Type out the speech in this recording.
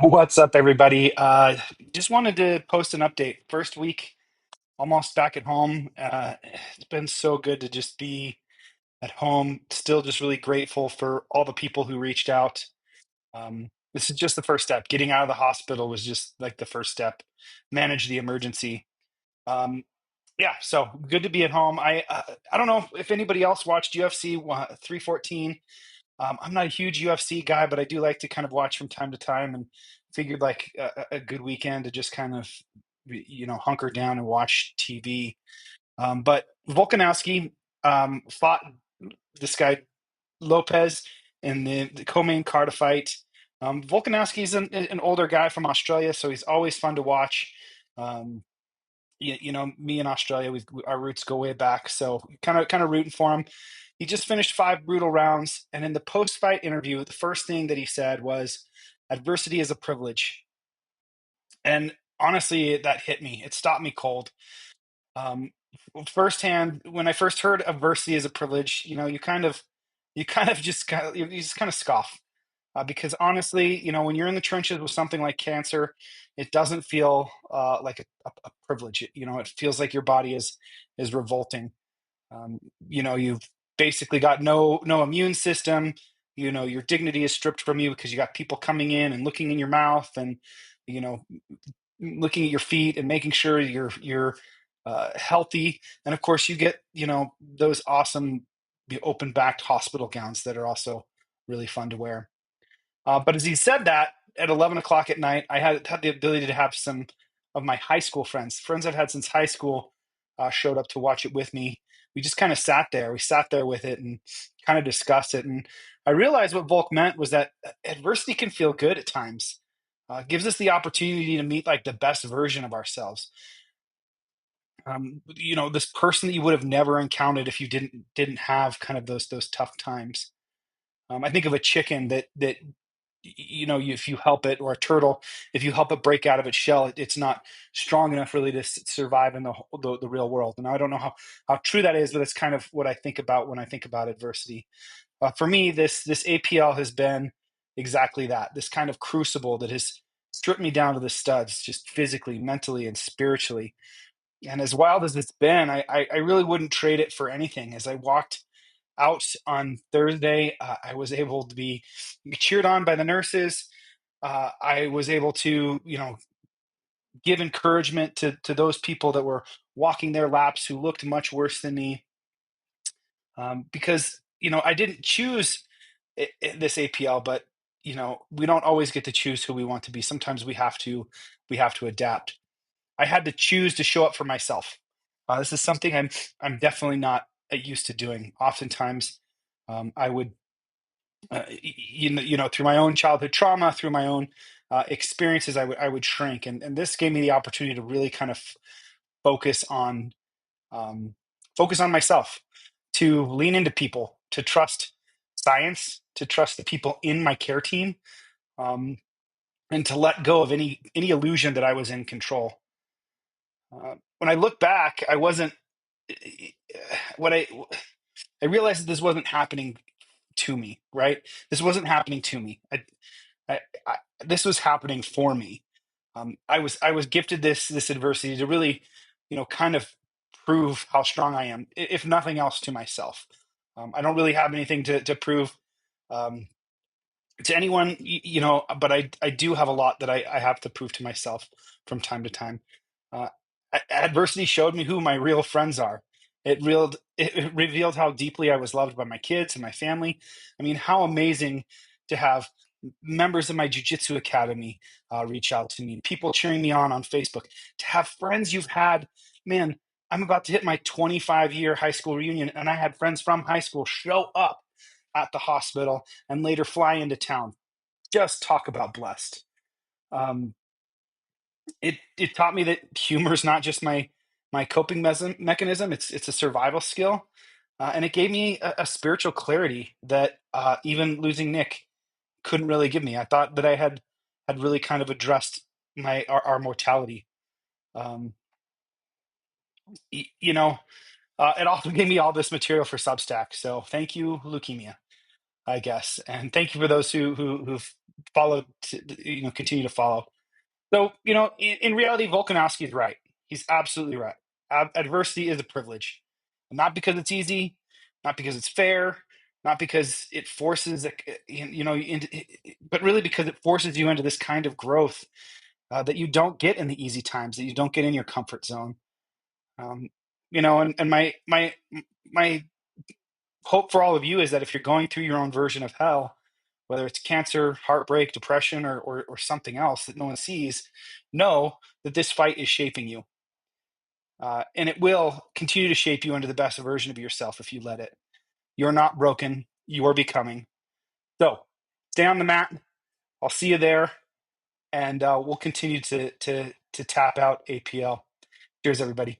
What's up, everybody? Just wanted to post an update. First week, almost back at home. It's been so good to just be at home. Still, just really grateful for all the people who reached out. This is just the first step. Getting out of the hospital was just like the first step. Manage the emergency. Um, yeah, so good to be at home. I don't know if anybody else watched UFC 314. I'm not a huge UFC guy, but I do like to kind of watch from time to time, and figured like a good weekend to just kind of hunker down and watch TV. But Volkanovski fought this guy Lopez in the co-main card of fight. Volkanovski's an older guy from Australia, so he's always fun to watch. Um, me and Australia, our roots go way back, so kind of rooting for him. He just finished 5 brutal rounds, and in the post-fight interview, the first thing that he said was, "Adversity is a privilege." And honestly, that hit me. It stopped me cold. Um, Firsthand, when I first heard adversity is a privilege, you kind of you just kind of scoff. Because honestly, when you're in the trenches with something like cancer, it doesn't feel like a privilege. It feels like your body is revolting. Um, you've basically got no immune system. Your dignity is stripped from you because you got people coming in and looking in your mouth and you know looking at your feet and making sure you're healthy. And of course, you get those awesome open backed hospital gowns that are also really fun to wear. But as he said that, at 11 o'clock at night, I had the ability to have some of my high school friends I've had since high school, showed up to watch it with me. We just kind of sat there. We sat there with it and kind of discussed it. And I realized what Volk meant was that adversity can feel good at times. Gives us the opportunity to meet like the best version of ourselves. This person that you would have never encountered if you didn't have kind of those tough times. I think of a chicken that if you help it, or a turtle, if you help it break out of its shell, it's not strong enough really to survive in the real world. And I don't know how true that is, but it's kind of what I think about when I think about adversity. For me, this APL has been exactly that. This kind of crucible that has stripped me down to the studs, just physically, mentally, and spiritually. And as wild as it's been, I really wouldn't trade it for anything. As I walked out on Thursday, I was able to be cheered on by the nurses. I was able to, give encouragement to those people that were walking their laps who looked much worse than me, because I didn't choose this APL, but we don't always get to choose who we want to be. Sometimes we have to adapt. I had to choose to show up for myself. This is something I'm definitely not used to doing. Oftentimes, I would through my own childhood trauma, through my own experiences, I would shrink, and this gave me the opportunity to really kind of focus on um, focus on myself, to lean into people, to trust science, to trust the people in my care team, um, and to let go of any illusion that I was in control. When I look back, I wasn't what I realized that this wasn't happening to me, right? This wasn't happening to me. I, I, this was happening for me. I was gifted this adversity to really, kind of prove how strong I am, if nothing else, to myself. I don't really have anything to prove um, to anyone, but I do have a lot that I have to prove to myself from time to time. Uh, Adversity showed me who my real friends are. It revealed how deeply I was loved by my kids and my family. I mean, how amazing to have members of my jujitsu academy reach out to me, people cheering me on Facebook, to have friends you've had. Man, I'm about to hit my 25-year high school reunion, and I had friends from high school show up at the hospital and later fly into town. Just talk about blessed. Um, it taught me that humor is not just my coping mechanism. It's a survival skill, and it gave me a spiritual clarity that even losing Nick couldn't really give me. I thought that I had really kind of addressed our mortality. Um, you know, it also gave me all this material for Substack. So thank you, leukemia, I guess, and thank you for those who've follow, continue to follow. So, in reality, Volkanovski is right. He's absolutely right. Adversity is a privilege, not because it's easy, not because it's fair, not because it forces, but really because it forces you into this kind of growth that you don't get in the easy times, that you don't get in your comfort zone. Um, and my hope for all of you is that if you're going through your own version of hell, whether it's cancer, heartbreak, depression, or something else that no one sees, know that this fight is shaping you. And it will continue to shape you into the best version of yourself if you let it. You're not broken. You are becoming. So stay on the mat. I'll see you there. And we'll continue to tap out APL. Cheers, everybody.